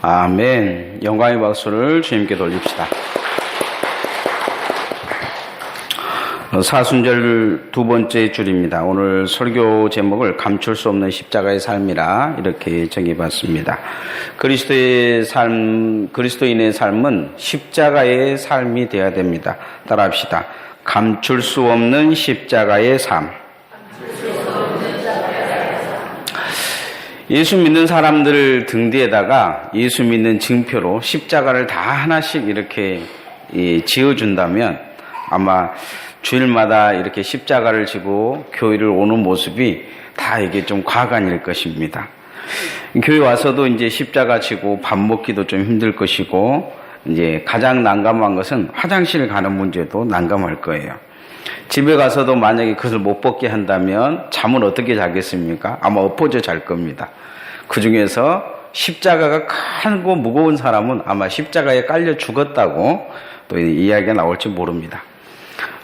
아멘. 영광의 박수를 주님께 돌립시다. 사순절 두 번째 줄입니다. 오늘 설교 제목을 감출 수 없는 십자가의 삶이라 이렇게 정해봤습니다. 그리스도인의 삶은 십자가의 삶이 되어야 됩니다. 따라합시다. 감출 수 없는 십자가의 삶. 예수 믿는 사람들 등 뒤에다가 예수 믿는 증표로 십자가를 다 하나씩 이렇게 지어준다면 아마 주일마다 이렇게 십자가를 지고 교회를 오는 모습이 다 이게 좀 과간일 것입니다. 교회 와서도 이제 십자가 지고 밥 먹기도 좀 힘들 것이고, 이제 가장 난감한 것은 화장실 가는 문제도 난감할 거예요. 집에 가서도 만약에 그것을 못 벗게 한다면 잠은 어떻게 자겠습니까? 아마 엎어져 잘 겁니다. 그 중에서 십자가가 크고 무거운 사람은 아마 십자가에 깔려 죽었다고 또 이야기가 나올지 모릅니다.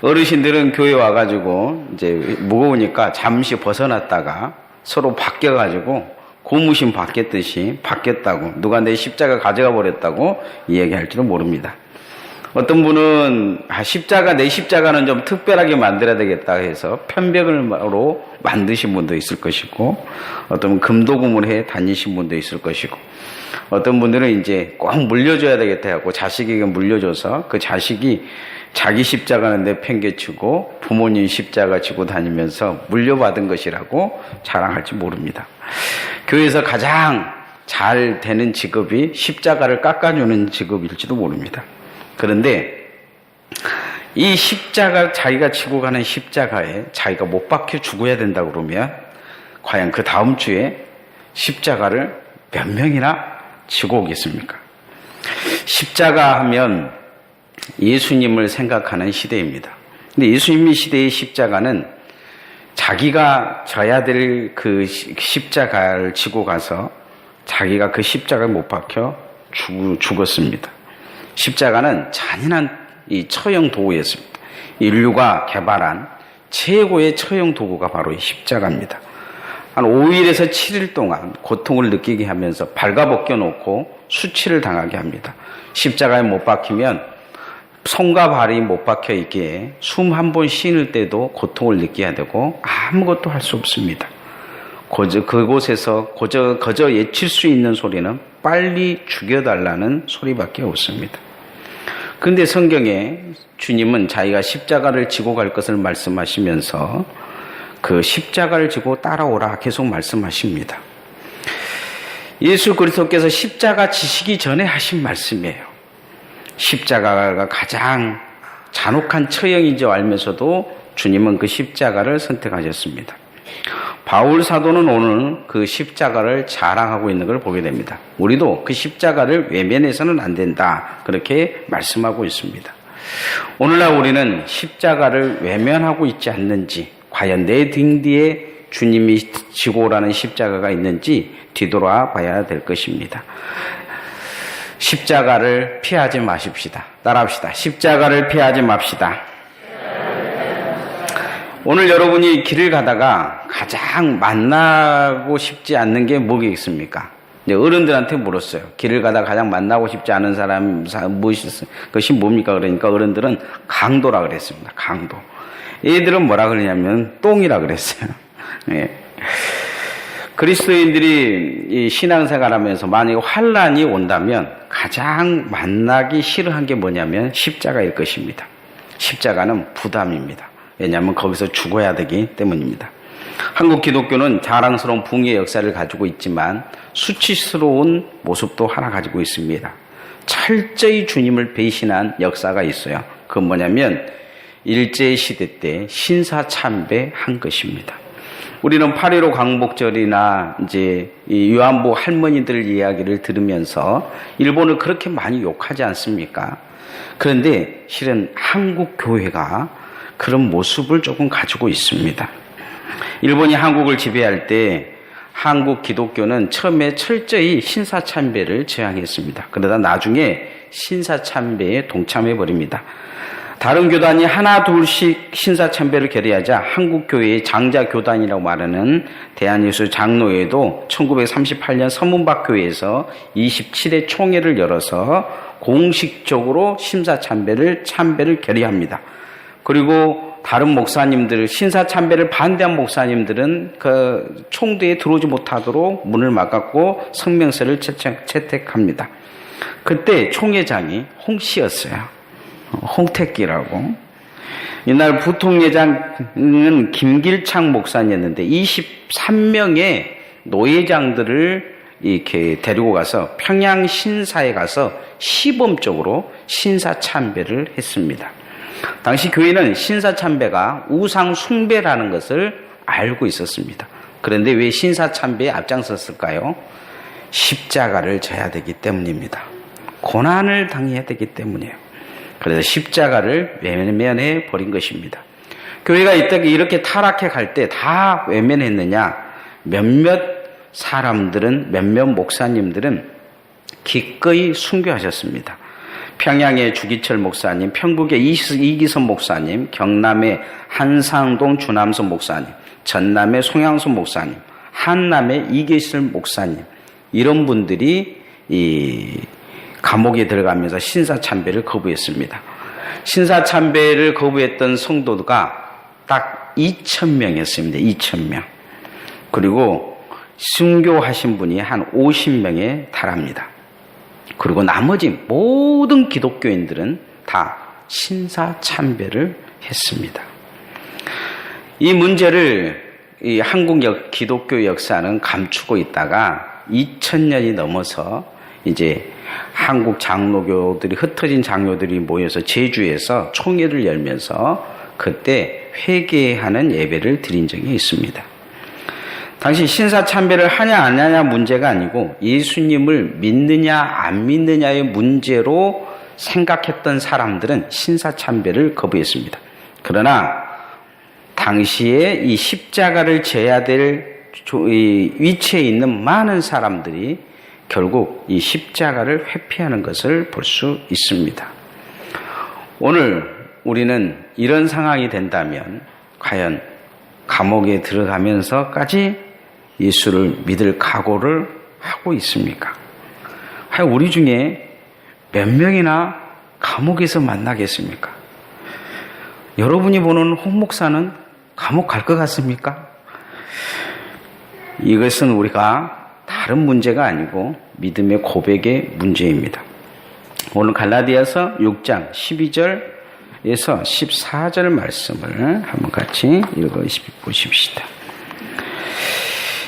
어르신들은 교회 와가지고 이제 무거우니까 잠시 벗어났다가 서로 바뀌어가지고 고무신 바뀌었듯이 바뀌었다고, 누가 내 십자가 가져가 버렸다고 이야기할지도 모릅니다. 어떤 분은 내 십자가는 좀 특별하게 만들어야 되겠다 해서 편백으로 만드신 분도 있을 것이고, 어떤 분은 금도금을 해 다니신 분도 있을 것이고, 어떤 분들은 이제 꼭 물려줘야 되겠다 하고 자식에게 물려줘서 그 자식이 자기 십자가는 내팽개치고 부모님 십자가 지고 다니면서 물려받은 것이라고 자랑할지 모릅니다. 교회에서 가장 잘 되는 직업이 십자가를 깎아주는 직업일지도 모릅니다. 그런데 이 십자가, 자기가 지고 가는 십자가에 자기가 못 박혀 죽어야 된다 그러면 과연 그 다음 주에 십자가를 몇 명이나 지고 오겠습니까? 십자가 하면 예수님을 생각하는 시대입니다. 근데 예수님의 시대의 십자가는 자기가 져야 될 그 십자가를 지고 가서 자기가 그 십자가에 못 박혀 죽었습니다. 십자가는 잔인한 이 처형 도구였습니다. 인류가 개발한 최고의 처형 도구가 바로 이 십자가입니다. 한 5일에서 7일 동안 고통을 느끼게 하면서 발가벗겨 놓고 수치를 당하게 합니다. 십자가에 못 박히면 손과 발이 못 박혀 있기에 숨 한 번 쉬는 때도 고통을 느껴야 되고 아무것도 할 수 없습니다. 그곳에서 거저 예칠 수 있는 소리는 빨리 죽여달라는 소리밖에 없습니다. 그런데 성경에 주님은 자기가 십자가를 지고 갈 것을 말씀하시면서 그 십자가를 지고 따라오라 계속 말씀하십니다. 예수 그리스도께서 십자가 지시기 전에 하신 말씀이에요. 십자가가 가장 잔혹한 처형인 줄 알면서도 주님은 그 십자가를 선택하셨습니다. 바울 사도는 오늘 그 십자가를 자랑하고 있는 걸 보게 됩니다. 우리도 그 십자가를 외면해서는 안 된다, 그렇게 말씀하고 있습니다. 오늘날 우리는 십자가를 외면하고 있지 않는지, 과연 내 등 뒤에 주님이 지고 오라는 십자가가 있는지 뒤돌아 봐야 될 것입니다. 십자가를 피하지 마십시다. 따라합시다. 십자가를 피하지 맙시다. 오늘 여러분이 길을 가다가 가장 만나고 싶지 않는 게 뭐겠습니까? 어른들한테 물었어요. 길을 가다가 가장 만나고 싶지 않은 그것이 뭡니까? 그러니까 어른들은 강도라 그랬습니다. 강도. 애들은 뭐라 그러냐면 똥이라 그랬어요. 예. 그리스도인들이 이 신앙생활 하면서 만약에 환난이 온다면 가장 만나기 싫어한 게 뭐냐면 십자가일 것입니다. 십자가는 부담입니다. 왜냐하면 거기서 죽어야 되기 때문입니다. 한국 기독교는 자랑스러운 붕괴의 역사를 가지고 있지만 수치스러운 모습도 하나 가지고 있습니다. 철저히 주님을 배신한 역사가 있어요. 그건 뭐냐면 일제시대 때 신사참배한 것입니다. 우리는 8.15 광복절이나 이제 이 위안부 할머니들 이야기를 들으면서 일본을 그렇게 많이 욕하지 않습니까? 그런데 실은 한국 교회가 그런 모습을 조금 가지고 있습니다. 일본이 한국을 지배할 때 한국 기독교는 처음에 철저히 신사참배를 저항했습니다. 그러다 나중에 신사참배에 동참해버립니다. 다른 교단이 하나 둘씩 신사참배를 결의하자 한국교회의 장자교단이라고 말하는 대한예수 장로회도 1938년 서문박교회에서 27회 총회를 열어서 공식적으로 참배를 결의합니다. 그리고 다른 목사님들, 신사참배를 반대한 목사님들은 그 총대에 들어오지 못하도록 문을 막았고 성명서를 채택합니다. 그때 총회장이 홍씨였어요. 홍택기라고. 이날 부통회장은 김길창 목사님이었는데 23명의 노회장들을 이렇게 데리고 가서 평양 신사에 가서 시범적으로 신사참배를 했습니다. 당시 교회는 신사참배가 우상 숭배라는 것을 알고 있었습니다. 그런데 왜 신사참배에 앞장섰을까요? 십자가를 져야 되기 때문입니다. 고난을 당해야 되기 때문이에요. 그래서 십자가를 외면해 버린 것입니다. 교회가 이렇게 타락해 갈 때 다 외면했느냐? 몇몇 사람들은, 몇몇 목사님들은 기꺼이 순교하셨습니다. 평양의 주기철 목사님, 평북의 이기선 목사님, 경남의 한상동 주남선 목사님, 전남의 송양선 목사님, 한남의 이계실 목사님, 이런 분들이 감옥에 들어가면서 신사참배를 거부했습니다. 신사참배를 거부했던 성도가 딱 2,000명이었습니다. 2,000명. 그리고 순교하신 분이 한 50명에 달합니다. 그리고 나머지 모든 기독교인들은 다 신사참배를 했습니다. 이 문제를 이 한국 기독교 역사는 감추고 있다가 2000년이 넘어서 이제 한국 장로교들이, 흩어진 장로들이 모여서 제주에서 총회를 열면서 그때 회개하는 예배를 드린 적이 있습니다. 당시 신사참배를 하냐 안 하냐 문제가 아니고 예수님을 믿느냐 안 믿느냐의 문제로 생각했던 사람들은 신사참배를 거부했습니다. 그러나 당시에 이 십자가를 져야 될 위치에 있는 많은 사람들이 결국 이 십자가를 회피하는 것을 볼 수 있습니다. 오늘 우리는 이런 상황이 된다면 과연 감옥에 들어가면서까지 예수를 믿을 각오를 하고 있습니까? 과연 우리 중에 몇 명이나 감옥에서 만나겠습니까? 여러분이 보는 홍 목사는 감옥 갈 것 같습니까? 이것은 우리가 다른 문제가 아니고 믿음의 고백의 문제입니다. 오늘 갈라디아서 6장 12절에서 14절 말씀을 한번 같이 읽어보십시다.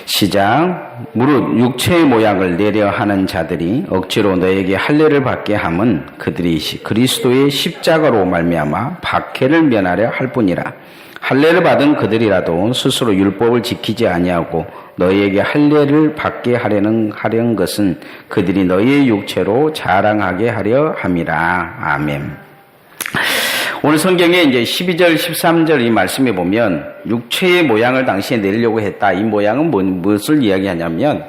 시작. 무릇 육체의 모양을 내려 하는 자들이 억지로 너에게 할례를 받게 함은 그들이 그리스도의 십자가로 말미암아 박해를 면하려 할 뿐이라. 할례를 받은 그들이라도 스스로 율법을 지키지 아니하고 너희에게 할례를 받게 하려는 것은 그들이 너희의 육체로 자랑하게 하려 함이라. 아멘. 오늘 성경에 이제 12절, 13절 이 말씀에 보면 육체의 모양을 당시에 내리려고 했다. 이 모양은 무엇을 이야기하냐면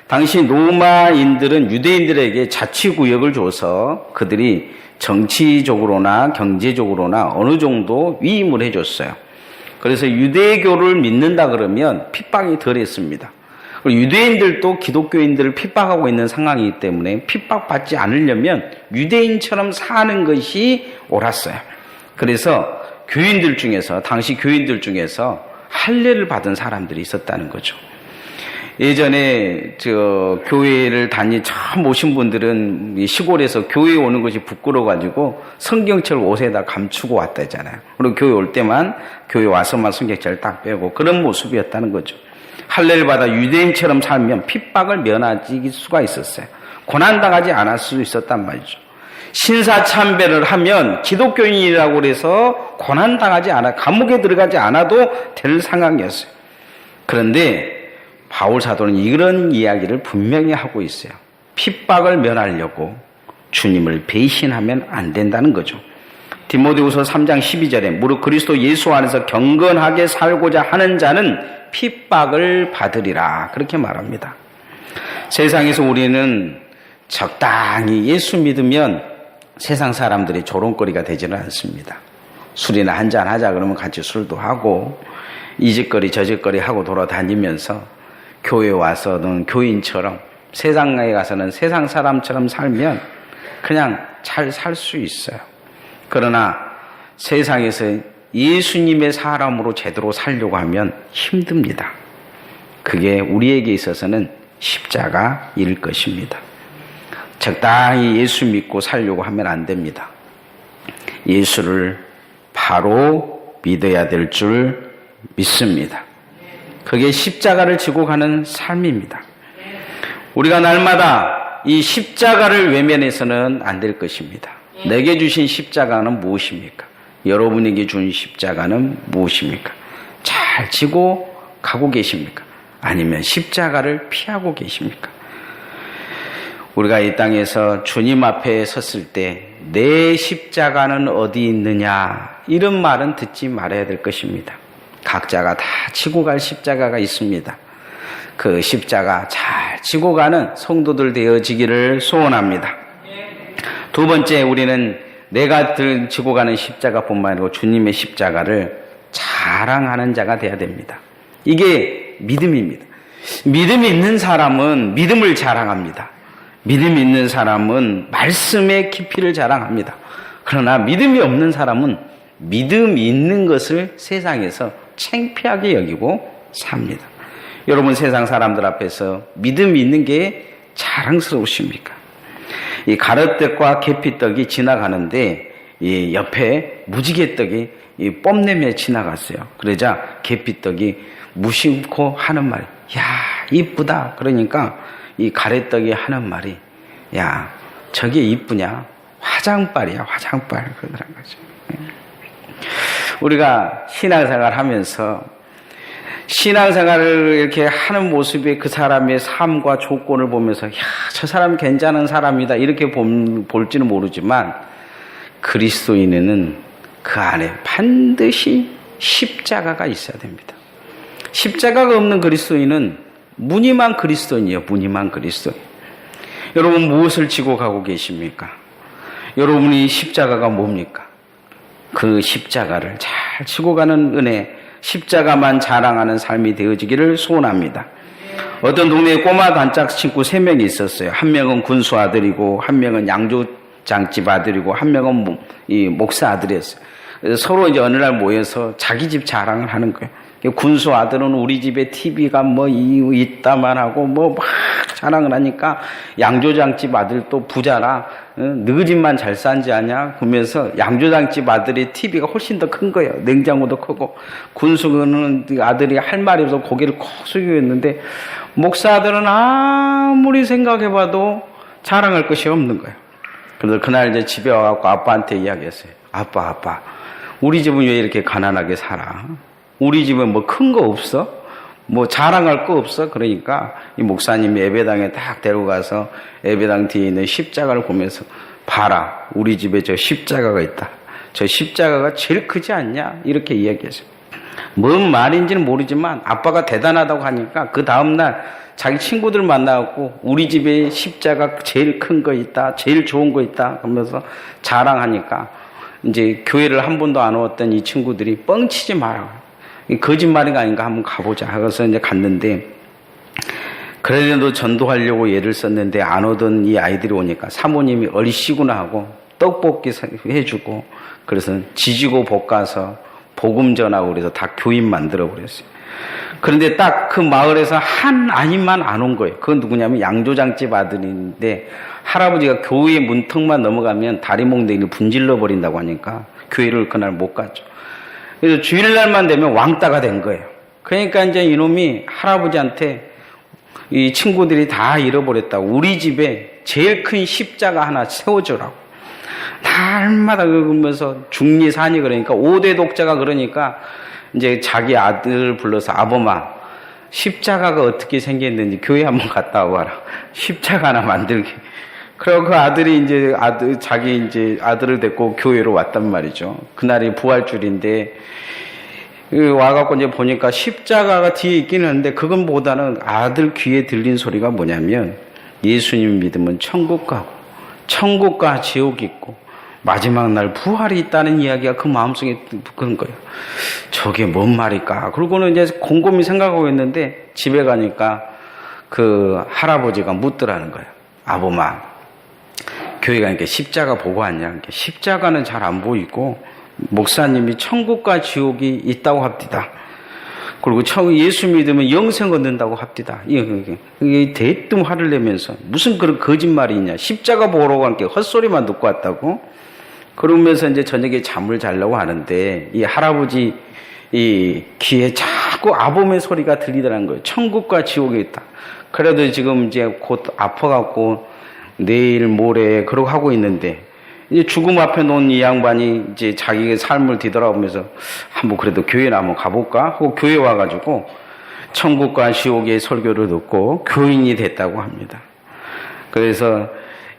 당시 로마인들은 유대인들에게 자치구역을 줘서 그들이 정치적으로나 경제적으로나 어느 정도 위임을 해줬어요. 그래서 유대교를 믿는다 그러면 핍박이 덜했습니다. 그리고 유대인들도 기독교인들을 핍박하고 있는 상황이기 때문에 핍박받지 않으려면 유대인처럼 사는 것이 옳았어요. 그래서 교인들 중에서, 당시 교인들 중에서 할례를 받은 사람들이 있었다는 거죠. 예전에 교회를 처음 오신 분들은 시골에서 교회에 오는 것이 부끄러워가지고 성경책을 옷에다 감추고 왔다잖아요. 그리고 교회 올 때만 교회 와서만 성경책을 딱 빼고 그런 모습이었다는 거죠. 할례를 받아 유대인처럼 살면 핍박을 면하지 수가 있었어요. 고난당하지 않을 수 있었단 말이죠. 신사참배를 하면 기독교인이라고 해서 고난당하지 않아, 감옥에 들어가지 않아도 될 상황이었어요. 그런데 바울 사도는 이런 이야기를 분명히 하고 있어요. 핍박을 면하려고 주님을 배신하면 안 된다는 거죠. 디모데후서 3장 12절에 무릇 그리스도 예수 안에서 경건하게 살고자 하는 자는 핍박을 받으리라. 그렇게 말합니다. 세상에서 우리는 적당히 예수 믿으면 세상 사람들이 조롱거리가 되지는 않습니다. 술이나 한잔 하자 그러면 같이 술도 하고 이 짓거리 저 짓거리 하고 돌아다니면서 교회 와서는 교인처럼 세상에 가서는 세상 사람처럼 살면 그냥 잘 살 수 있어요. 그러나 세상에서 예수님의 사람으로 제대로 살려고 하면 힘듭니다. 그게 우리에게 있어서는 십자가일 것입니다. 적당히 예수 믿고 살려고 하면 안 됩니다. 예수를 바로 믿어야 될 줄 믿습니다. 그게 십자가를 지고 가는 삶입니다. 우리가 날마다 이 십자가를 외면해서는 안 될 것입니다. 내게 주신 십자가는 무엇입니까? 여러분에게 준 십자가는 무엇입니까? 잘 지고 가고 계십니까? 아니면 십자가를 피하고 계십니까? 우리가 이 땅에서 주님 앞에 섰을 때 내 십자가는 어디 있느냐 이런 말은 듣지 말아야 될 것입니다. 각자가 다 지고 갈 십자가가 있습니다. 그 십자가 잘 지고 가는 성도들 되어지기를 소원합니다. 두 번째, 우리는 내가 지고 가는 십자가뿐만 아니고 주님의 십자가를 자랑하는 자가 되어야 됩니다. 이게 믿음입니다. 믿음이 있는 사람은 믿음을 자랑합니다. 믿음이 있는 사람은 말씀의 깊이를 자랑합니다. 그러나 믿음이 없는 사람은 믿음이 있는 것을 세상에서 창피하게 여기고 삽니다. 여러분, 세상 사람들 앞에서 믿음이 있는 게 자랑스러우십니까? 이 가래떡과 계피떡이 지나가는데 이 옆에 무지개떡이 이 뽐내며 지나갔어요. 그러자 계피떡이 무심코 하는 말이, 야, 이쁘다. 그러니까 이 가래떡이 하는 말이, 야, 저게 이쁘냐? 화장빨이야, 화장빨. 그러더란 거죠. 우리가 신앙생활 하면서 신앙생활을 이렇게 하는 모습에 그 사람의 삶과 조건을 보면서, 야, 저 사람 괜찮은 사람이다. 이렇게 볼지는 모르지만 그리스도인에는 그 안에 반드시 십자가가 있어야 됩니다. 십자가가 없는 그리스도인은 무늬만 그리스도인이에요. 무늬만 그리스도인. 여러분, 무엇을 지고 가고 계십니까? 여러분이 십자가가 뭡니까? 그 십자가를 잘 지고 가는 은혜, 십자가만 자랑하는 삶이 되어지기를 소원합니다. 어떤 동네에 꼬마 단짝 친구 3명이 있었어요. 한 명은 군수 아들이고, 한 명은 양조장집 아들이고, 한 명은 이 목사 아들이었어요. 그래서 서로 이제 어느 날 모여서 자기 집 자랑을 하는 거예요. 군수 아들은 우리 집에 TV가 뭐 있다만 하고 뭐 막 자랑을 하니까 양조장집 아들 또 부자라, 너희 집만 잘 산지 아냐? 그러면서 양조장집 아들의 TV가 훨씬 더 큰 거예요. 냉장고도 크고. 군수는 아들이 할 말이 없어서 고개를 콕 숙이고 있는데 목사 아들은 아무리 생각해봐도 자랑할 것이 없는 거예요. 그래서 그날 이제 집에 와갖고 아빠한테 이야기했어요. 아빠, 우리 집은 왜 이렇게 가난하게 살아? 우리 집은 뭐 큰 거 없어? 뭐 자랑할 거 없어? 그러니까 이 목사님이 예배당에 딱 데려가서 예배당 뒤에 있는 십자가를 보면서, 봐라, 우리 집에 저 십자가가 있다. 저 십자가가 제일 크지 않냐? 이렇게 이야기했어요. 뭔 말인지는 모르지만 아빠가 대단하다고 하니까 그 다음날 자기 친구들 만나갖고 우리 집에 십자가 제일 큰 거 있다, 제일 좋은 거 있다 그러면서 자랑하니까 이제 교회를 한 번도 안 왔던 이 친구들이 뻥치지 마라, 거짓말인가 아닌가 한번 가보자 하고서 이제 갔는데, 그래도 전도하려고 애를 썼는데 안 오던 이 아이들이 오니까 사모님이 얼씨구나 하고 떡볶이 해주고, 그래서 지지고 볶아서 복음 전하고 그래서 다 교인 만들어 버렸어요. 그런데 딱 그 마을에서 한 아이만 안 온 거예요. 그건 누구냐면 양조장집 아들인데, 할아버지가 교회 문턱만 넘어가면 다리몽댕이를 분질러 버린다고 하니까 교회를 그날 못 갔죠. 그래서 주일날만 되면 왕따가 된 거예요. 그러니까 이제 이놈이 할아버지한테 이 친구들이 다 잃어버렸다고 우리 집에 제일 큰 십자가 하나 세워주라고. 날마다 그러면서 중리산이 그러니까 5대 독자가 그러니까 이제 자기 아들을 불러서, 아범아, 십자가가 어떻게 생겼는지 교회 한번 갔다 와라. 십자가 하나 만들게. 그리고 그 아들이 이제 자기 이제 아들을 데리고 교회로 왔단 말이죠. 그날이 부활주일인데, 와갖고 이제 보니까 십자가가 뒤에 있기는 한데, 그건보다는 아들 귀에 들린 소리가 뭐냐면, 예수님 믿으면 천국 가고, 천국과 지옥 있고, 마지막 날 부활이 있다는 이야기가 그 마음속에 그런 거예요. 저게 뭔 말일까? 그러고는 이제 곰곰이 생각하고 있는데 집에 가니까 그 할아버지가 묻더라는 거예요. 아범아, 교회 가니까 십자가 보고 왔냐? 십자가는 잘 안 보이고 목사님이 천국과 지옥이 있다고 합디다. 그리고 예수 믿으면 영생 얻는다고 합디다. 이게 대뜸 화를 내면서 무슨 그런 거짓말이 있냐? 십자가 보러 간 게 헛소리만 듣고 왔다고? 그러면서 이제 저녁에 잠을 자려고 하는데 이 할아버지 이 귀에 자꾸 아범의 소리가 들리더라는 거예요. 천국과 지옥이 있다. 그래도 지금 이제 곧 아파갖고 내일 모레 그러고 하고 있는데 이제 죽음 앞에 놓은 이 양반이 이제 자기의 삶을 뒤돌아보면서 한번 그래도 교회나 한번 가볼까 하고 교회 와가지고 천국과 지옥의 설교를 듣고 교인이 됐다고 합니다. 그래서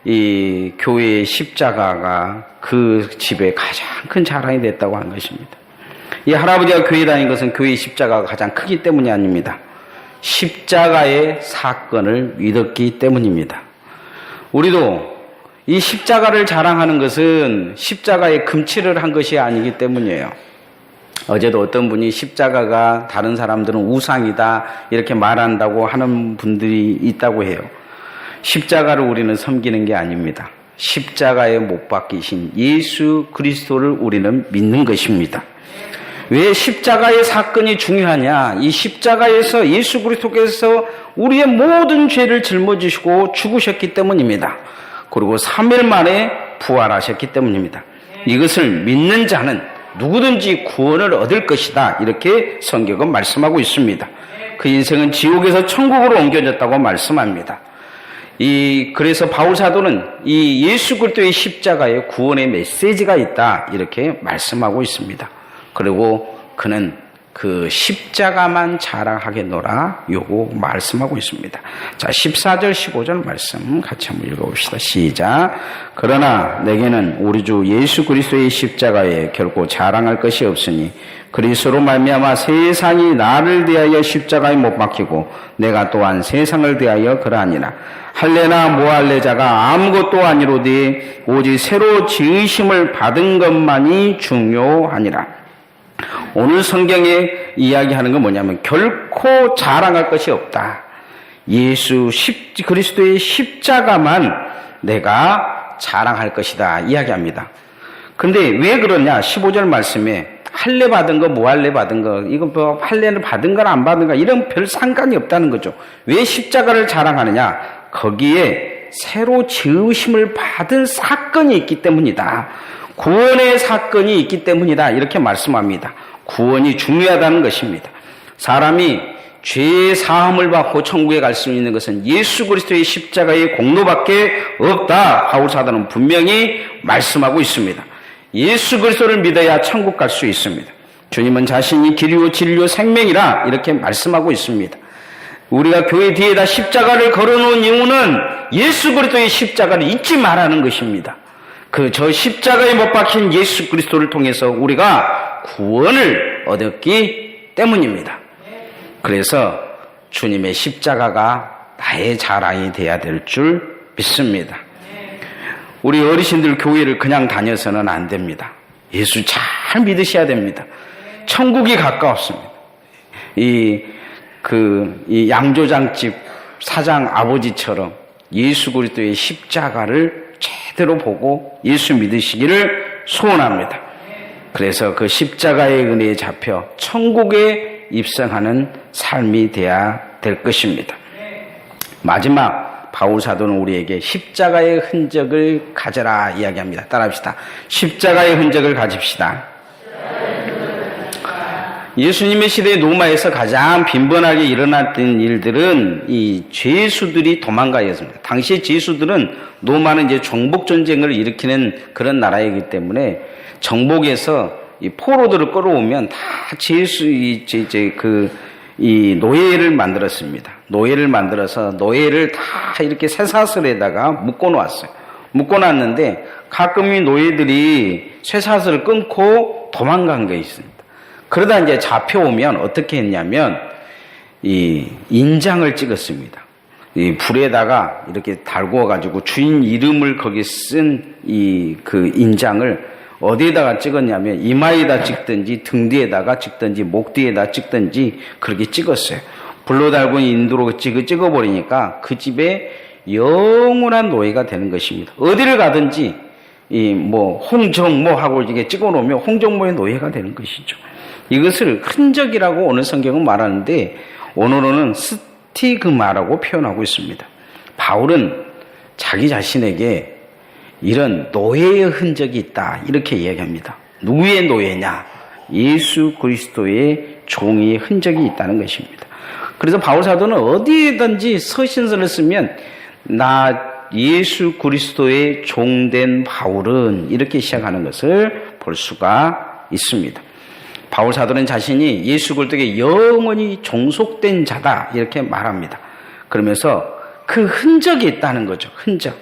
이 교회의 십자가가 그 집의 가장 큰 자랑이 됐다고 한 것입니다. 이 할아버지가 교회 다닌 것은 교회의 십자가가 가장 크기 때문이 아닙니다. 십자가의 사건을 믿었기 때문입니다. 우리도 이 십자가를 자랑하는 것은 십자가에 금치를 한 것이 아니기 때문이에요. 어제도 어떤 분이 십자가가 다른 사람들은 우상이다 이렇게 말한다고 하는 분들이 있다고 해요. 십자가를 우리는 섬기는 게 아닙니다. 십자가에 못 박히신 예수 그리스도를 우리는 믿는 것입니다. 왜 십자가의 사건이 중요하냐? 이 십자가에서 예수 그리스도께서 우리의 모든 죄를 짊어지시고 죽으셨기 때문입니다. 그리고 3일 만에 부활하셨기 때문입니다. 이것을 믿는 자는 누구든지 구원을 얻을 것이다. 이렇게 성경은 말씀하고 있습니다. 그 인생은 지옥에서 천국으로 옮겨졌다고 말씀합니다. 그래서 바울 사도는 이 예수 그리스도의 십자가에 구원의 메시지가 있다. 이렇게 말씀하고 있습니다. 그리고 그는 그 십자가만 자랑하겠노라 요거 말씀하고 있습니다. 자, 14절 15절 말씀 같이 한번 읽어봅시다. 시작. 그러나 내게는 우리 주 예수 그리스도의 십자가에 결코 자랑할 것이 없으니 그리스도로 말미암아 세상이 나를 대하여 십자가에 못 박히고 내가 또한 세상을 대하여 그러하니라. 할례나 모할례자가 아무것도 아니로되 오직 새로 지으심을 받은 것만이 중요하니라. 오늘 성경에 이야기하는 건 뭐냐면 결코 자랑할 것이 없다. 예수 그리스도의 십자가만 내가 자랑할 것이다 이야기합니다. 그런데 왜 그러냐? 15절 말씀에 할례 받은 거, 모할례 받은 거, 이거 뭐 할례를 받은 거나 안 받은 거 이런 별 상관이 없다는 거죠. 왜 십자가를 자랑하느냐? 거기에 새로 지으심을 받은 사건이 있기 때문이다. 구원의 사건이 있기 때문이다. 이렇게 말씀합니다. 구원이 중요하다는 것입니다. 사람이 죄의 사함을 받고 천국에 갈 수 있는 것은 예수 그리스도의 십자가의 공로밖에 없다. 바울 사도는 분명히 말씀하고 있습니다. 예수 그리스도를 믿어야 천국 갈 수 있습니다. 주님은 자신이 길이요 진리요 생명이라 이렇게 말씀하고 있습니다. 우리가 교회 뒤에다 십자가를 걸어놓은 이유는 예수 그리스도의 십자가를 잊지 말라는 것입니다. 저 십자가에 못 박힌 예수 그리스도를 통해서 우리가 구원을 얻었기 때문입니다. 그래서 주님의 십자가가 나의 자랑이 돼야 될 줄 믿습니다. 우리 어르신들 교회를 그냥 다녀서는 안 됩니다. 예수 잘 믿으셔야 됩니다. 천국이 가까웠습니다. 이 양조장집 사장 아버지처럼 예수 그리스도의 십자가를 제대로 보고 예수 믿으시기를 소원합니다. 그래서 그 십자가의 은혜에 잡혀 천국에 입성하는 삶이 돼야 될 것입니다. 마지막 바울 사도는 우리에게 십자가의 흔적을 가져라 이야기합니다. 따라합시다. 십자가의 흔적을 가집시다. 예수님의 시대의 로마에서 가장 빈번하게 일어났던 일들은 이 죄수들이 도망가였습니다. 당시 죄수들은 로마는 이제 정복 전쟁을 일으키는 그런 나라이기 때문에 정복에서 이 포로들을 끌어오면 다 이 노예를 만들었습니다. 노예를 만들어서 노예를 다 이렇게 쇠사슬에다가 묶어놓았어요. 묶어놨는데 가끔 이 노예들이 쇠사슬을 끊고 도망간 게 있습니다. 그러다 이제 잡혀오면 어떻게 했냐면 이 인장을 찍었습니다. 이 불에다가 이렇게 달구어 가지고 주인 이름을 거기 쓴 이 그 인장을 어디에다가 찍었냐면 이마에다 찍든지 등 뒤에다가 찍든지 목 뒤에다 찍든지 그렇게 찍었어요. 불로 달군 인도로 찍어버리니까 그 집에 영원한 노예가 되는 것입니다. 어디를 가든지 이 뭐 홍정모 하고 이게 찍어놓으면 홍정모의 노예가 되는 것이죠. 이것을 흔적이라고 오늘 성경은 말하는데 오늘은 스티그마라고 표현하고 있습니다. 바울은 자기 자신에게 이런 노예의 흔적이 있다 이렇게 이야기합니다. 누구의 노예냐? 예수 그리스도의 종의 흔적이 있다는 것입니다. 그래서 바울 사도는 어디에든지 서신서를 쓰면 나 예수 그리스도의 종된 바울은 이렇게 시작하는 것을 볼 수가 있습니다. 바울 사도는 자신이 예수 그리스도에게 영원히 종속된 자다 이렇게 말합니다. 그러면서 그 흔적이 있다는 거죠. 흔적.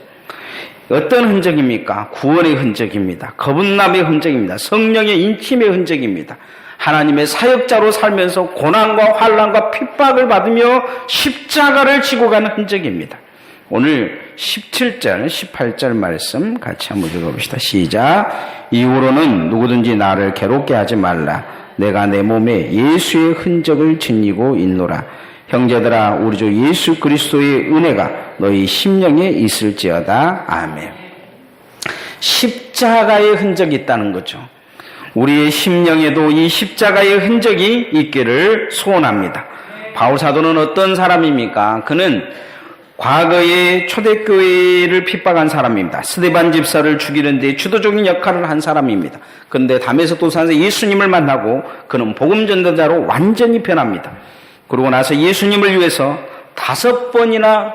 어떤 흔적입니까? 구원의 흔적입니다. 거듭남의 흔적입니다. 성령의 인침의 흔적입니다. 하나님의 사역자로 살면서 고난과 환난과 핍박을 받으며 십자가를 지고 가는 흔적입니다. 오늘 17절, 18절 말씀 같이 한번 읽어봅시다. 시작. 이후로는 누구든지 나를 괴롭게 하지 말라. 내가 내 몸에 예수의 흔적을 지니고 있노라. 형제들아, 우리 주 예수 그리스도의 은혜가 너희 심령에 있을지어다. 아멘. 십자가의 흔적이 있다는 거죠. 우리의 심령에도 이 십자가의 흔적이 있기를 소원합니다. 바울 사도는 어떤 사람입니까? 그는 과거에 초대교회를 핍박한 사람입니다. 스데반 집사를 죽이는 데 주도적인 역할을 한 사람입니다. 그런데 담에서 도산에서 예수님을 만나고 그는 복음 전도자로 완전히 변합니다. 그러고 나서 예수님을 위해서 5번이나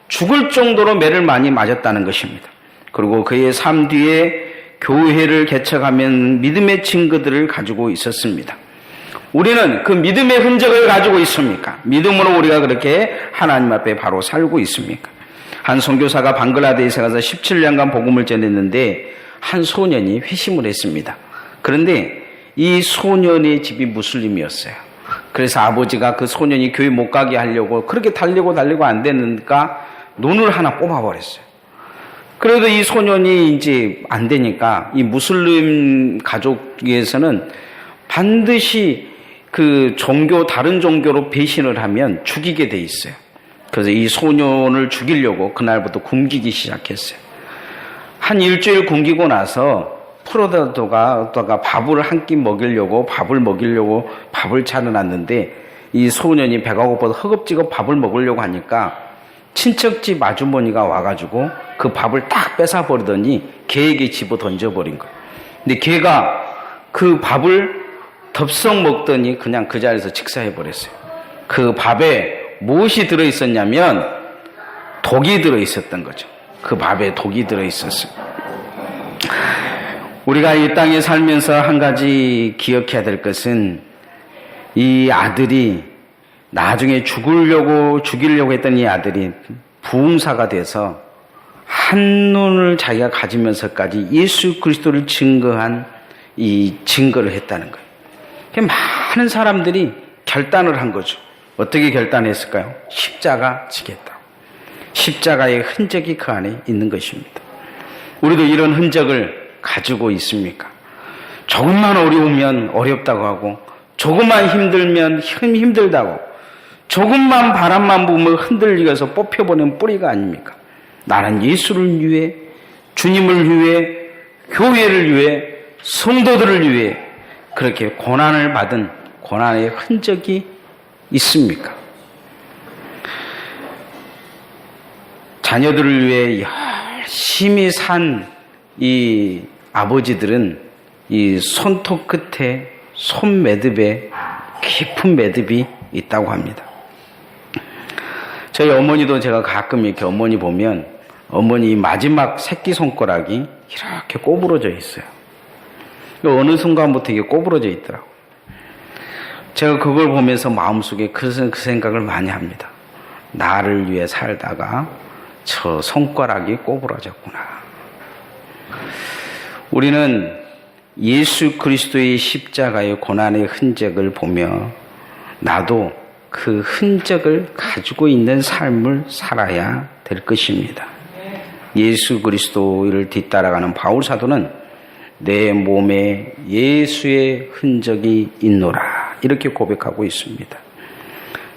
죽을 정도로 매를 많이 맞았다는 것입니다. 그리고 그의 삶 뒤에 교회를 개척하면 믿음의 증거들을 가지고 있었습니다. 우리는 그 믿음의 흔적을 가지고 있습니까? 믿음으로 우리가 그렇게 하나님 앞에 바로 살고 있습니까? 한 선교사가 방글라데시에 가서 17년간 복음을 전했는데 한 소년이 회심을 했습니다. 그런데 이 소년의 집이 무슬림이었어요. 그래서 아버지가 그 소년이 교회 못 가게 하려고 그렇게 달리고 안 되니까 눈을 하나 뽑아버렸어요. 그래도 이 소년이 이제 안 되니까 이 무슬림 가족에서는 반드시 그 다른 종교로 배신을 하면 죽이게 돼 있어요. 그래서 이 소년을 죽이려고 그날부터 굶기기 시작했어요. 한 일주일 굶기고 나서 프로다도가 밥을 한 끼 먹이려고 밥을 차려놨는데 이 소년이 배가 고파서 허겁지겁 밥을 먹으려고 하니까 친척집 아주머니가 와가지고 그 밥을 딱 뺏어버리더니 개에게 집어 던져버린 거예요. 근데 개가 그 밥을 덥석 먹더니 그냥 그 자리에서 직사해버렸어요. 그 밥에 무엇이 들어있었냐면 독이 들어있었던 거죠. 그 밥에 독이 들어있었어요. 우리가 이 땅에 살면서 한 가지 기억해야 될 것은 이 아들이 나중에 죽이려고 했던 이 아들이 부흥사가 돼서 한눈을 자기가 가지면서까지 예수 그리스도를 증거한 이 증거를 했다는 거예요. 많은 사람들이 결단을 한 거죠. 어떻게 결단했을까요? 십자가 지겠다. 십자가의 흔적이 그 안에 있는 것입니다. 우리도 이런 흔적을 가지고 있습니까? 조금만 어려우면 어렵다고 하고 조금만 힘들면 힘들다고 조금만 바람만 부으면 흔들리면서 뽑혀보는 뿌리가 아닙니까? 나는 예수를 위해 주님을 위해 교회를 위해 성도들을 위해 그렇게 고난을 받은 고난의 흔적이 있습니까? 자녀들을 위해 열심히 산 이 아버지들은 이 손톱 끝에 손매듭에 깊은 매듭이 있다고 합니다. 저희 어머니도 제가 가끔 이렇게 어머니 보면 어머니 마지막 새끼손가락이 이렇게 꼬부러져 있어요. 어느 순간부터 이게 꼬부러져 있더라고요. 제가 그걸 보면서 마음속에 그 생각을 많이 합니다. 나를 위해 살다가 저 손가락이 꼬부러졌구나. 우리는 예수 그리스도의 십자가의 고난의 흔적을 보며 나도 그 흔적을 가지고 있는 삶을 살아야 될 것입니다. 예수 그리스도를 뒤따라가는 바울 사도는 내 몸에 예수의 흔적이 있노라 이렇게 고백하고 있습니다.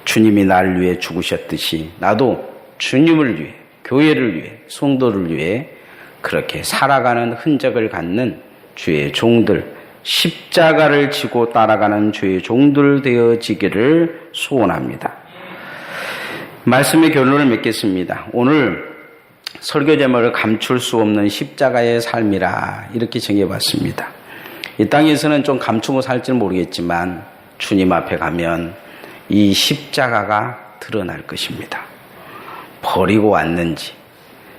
주님이 나를 위해 죽으셨듯이 나도 주님을 위해, 교회를 위해, 성도를 위해 그렇게 살아가는 흔적을 갖는 주의 종들, 십자가를 지고 따라가는 주의 종들 되어지기를 소원합니다. 말씀의 결론을 맺겠습니다. 오늘 설교 제목을 감출 수 없는 십자가의 삶이라 이렇게 정해봤습니다. 이 땅에서는 좀 감추고 살지는 모르겠지만 주님 앞에 가면 이 십자가가 드러날 것입니다. 버리고 왔는지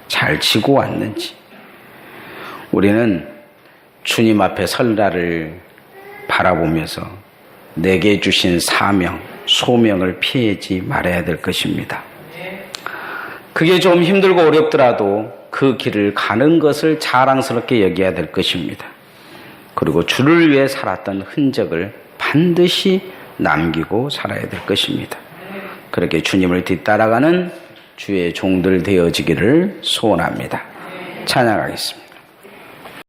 잘 지고 왔는지 우리는 주님 앞에 설날을 바라보면서 내게 주신 사명, 소명을 피하지 말아야 될 것입니다. 그게 좀 힘들고 어렵더라도 그 길을 가는 것을 자랑스럽게 여겨야 될 것입니다. 그리고 주를 위해 살았던 흔적을 반드시 남기고 살아야 될 것입니다. 그렇게 주님을 뒤따라가는 주의 종들 되어지기를 소원합니다. 찬양하겠습니다.